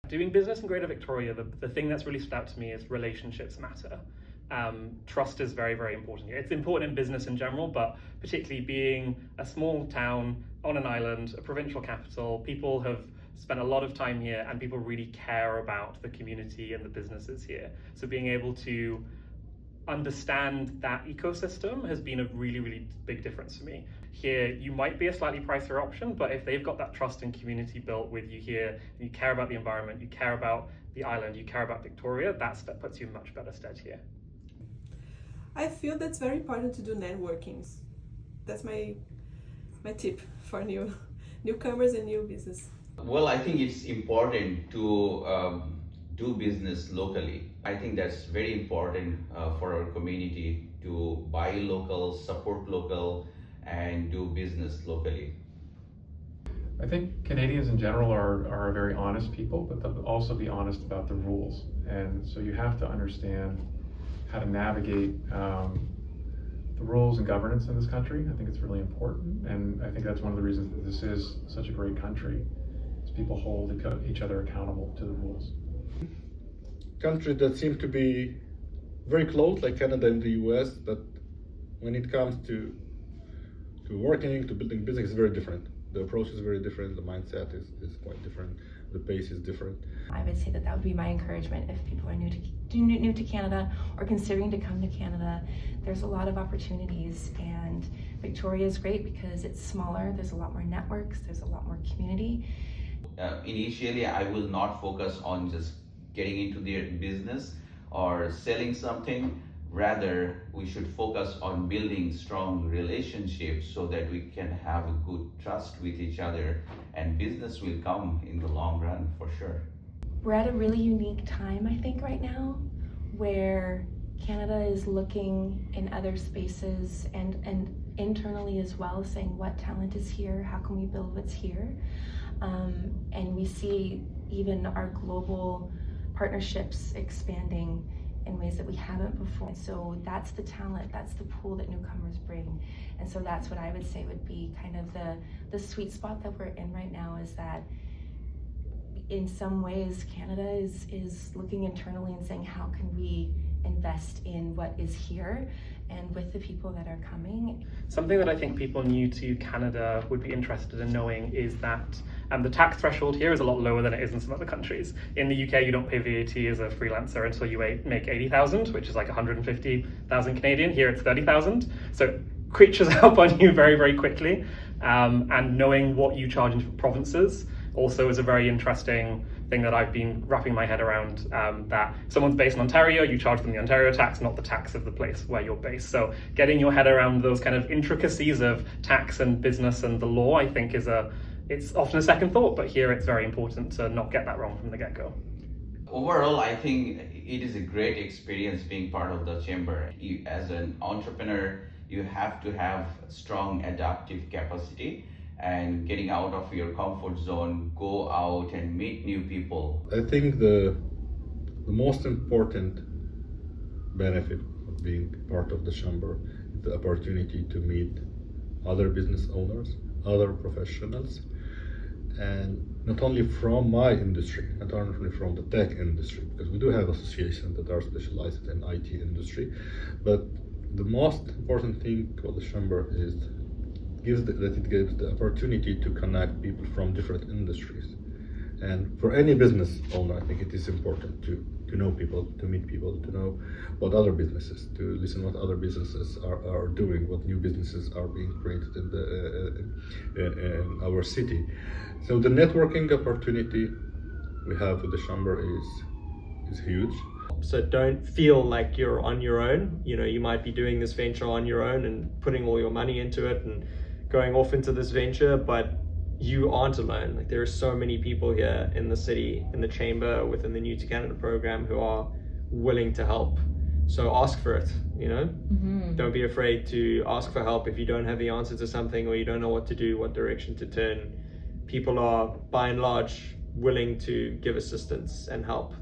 Doing business in Greater Victoria, the thing that's really stood out to me is relationships matter. Trust is very, very important here. It's important in business in general, but particularly being a small town on an island, a provincial capital, people have spent a lot of time here and people really care about the community and the businesses here. So being able to understand that ecosystem has been a really, really big difference for me. Here, you might be a slightly pricier option, but if they've got that trust and community built with you here, and you care about the environment, you care about the island, you care about Victoria, that puts you in much better stead here. I feel that's very important to do networkings. That's my tip for newcomers and new business. Well, I think it's important to do business locally. I think that's very important for our community to buy local, support local, and do business locally. I think Canadians in general are a very honest people, but they'll also be honest about the rules. And so you have to understand how to navigate the rules and governance in this country. I think it's really important. And I think that's one of the reasons that this is such a great country, is people hold each other accountable to the rules. Countries that seem to be very close, like Canada and the US, but when it comes to working, to building business, it's very different. The approach is very different, the mindset is quite different, the pace is different. I would say that would be my encouragement if people are new to Canada or considering to come to Canada. There's a lot of opportunities, and Victoria is great because it's smaller, there's a lot more networks, there's a lot more community. Initially, I will not focus on just getting into their business or selling something. Rather, we should focus on building strong relationships so that we can have a good trust with each other, and business will come in the long run for sure. We're at a really unique time, I think, right now, where Canada is looking in other spaces and internally as well, saying what talent is here, how can we build what's here, and we see even our global partnerships expanding in ways that we haven't before. So that's the talent, that's the pool that newcomers bring. And so that's what I would say would be kind of the sweet spot that we're in right now, is that in some ways Canada is looking internally and saying, how can we invest in what is here and with the people that are coming. Something that I think people new to Canada would be interested in knowing is that the tax threshold here is a lot lower than it is in some other countries. In the UK, you don't pay VAT as a freelancer until you make 80,000, which is like 150,000 Canadian. Here it's 30,000. So it creeps up on you very, very quickly. And knowing what you charge in different provinces also is a very interesting thing that I've been wrapping my head around, that someone's based in Ontario, you charge them the Ontario tax, not the tax of the place where you're based. So getting your head around those kind of intricacies of tax and business and the law, I think it's often a second thought, but here it's very important to not get that wrong from the get-go. Overall, I think it is a great experience being part of the chamber. As an entrepreneur, you have to have strong adaptive capacity and getting out of your comfort zone, go out and meet new people. I think the most important benefit of being part of the chamber is the opportunity to meet other business owners, other professionals, and not only from my industry, not only from the tech industry, because we do have associations that are specialized in IT industry, but the most important thing about the chamber is that it gives the opportunity to connect people from different industries. And for any business owner, I think it is important to know people, to meet people, to know about other businesses, to listen what other businesses are doing, what new businesses are being created in our city. So the networking opportunity we have with the chamber is huge. So don't feel like you're on your own. You know, you might be doing this venture on your own and putting all your money into it and going off into this venture, but you aren't alone. Like, there are so many people here in the city, in the chamber, within the New to Canada program, who are willing to help. So ask for it, you know? Don't be afraid to ask for help if you don't have the answer to something or you don't know what to do, what direction to turn. People are, by and large, willing to give assistance and help.